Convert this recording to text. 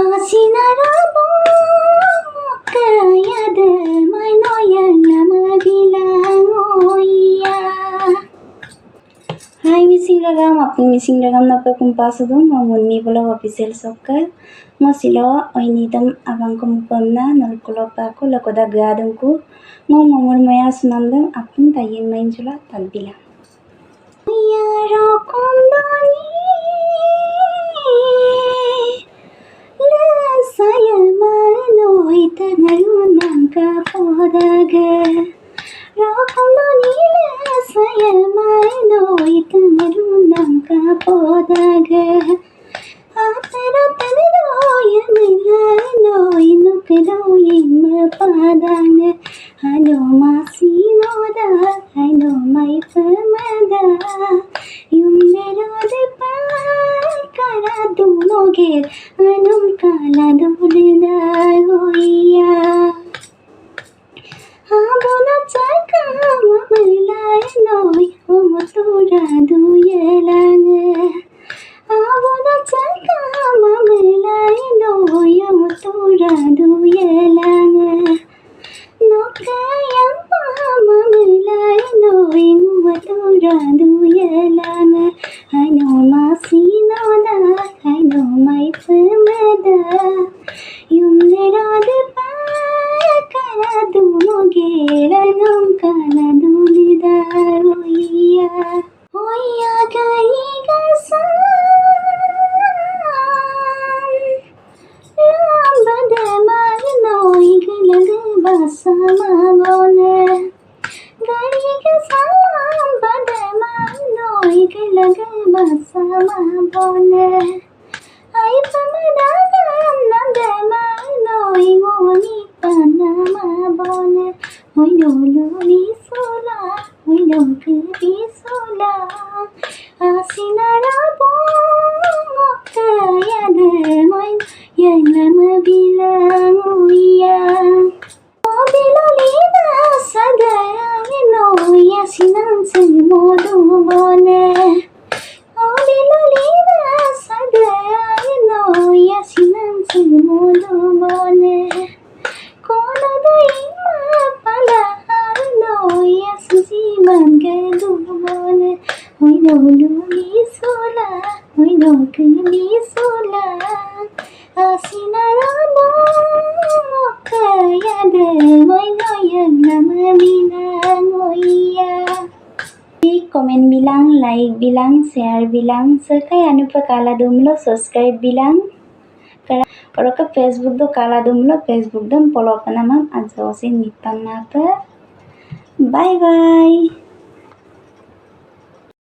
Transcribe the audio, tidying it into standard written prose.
Asinarabo kayada mainoyalama bilang oya. Hai missing ragam apni missing ragam na pa kumpasado mo munni bola official sokka mo silo oinidam abang kumponna nalkulo pa ko lakoda gadam ku mo momor maya sunandam apun tayin main jula tadbila ya rokondoni la saya manoi tanarunam ka podaga rokondoni la saya manoi tanarunam ka podaga atara tanroya milanoy nukroy mapadana ano masinoda ano may pamada yung nerode pa karadu mogir anum kala dolna goya abona chaka mamlay noy omotura duyelang abona chaka mamlay noy omotura duyelang nokayang mamlay noy omotura duyelang ano masinoda ano may pamada yung nerode pa karadu mogeranum kanadu lidaroya oya gaiga sa lambada magnoy galag basama bone gaiga sa lambada magnoy galag basama bone ay pamadagam nandama noy ngoni panama bone hoy loli sola hoy lokri sola asinarabo kayada moy yalam bilang uya bilolida sadaya noy asinan semodu bone bilolida sadaya noy asinan semodu bone kono doima pala noy asiman gadu bone hoy loli sola hoy lokri sola asinarabo kayada moy noyalam bilang oya comment bilang, like bilang, share bilang, sekaya anu pa kala dumlo subscribe bilang. Kalau ke Facebook do kala dumlo Facebook dum follow pa namam ajo sin nipang na pa. Bye bye.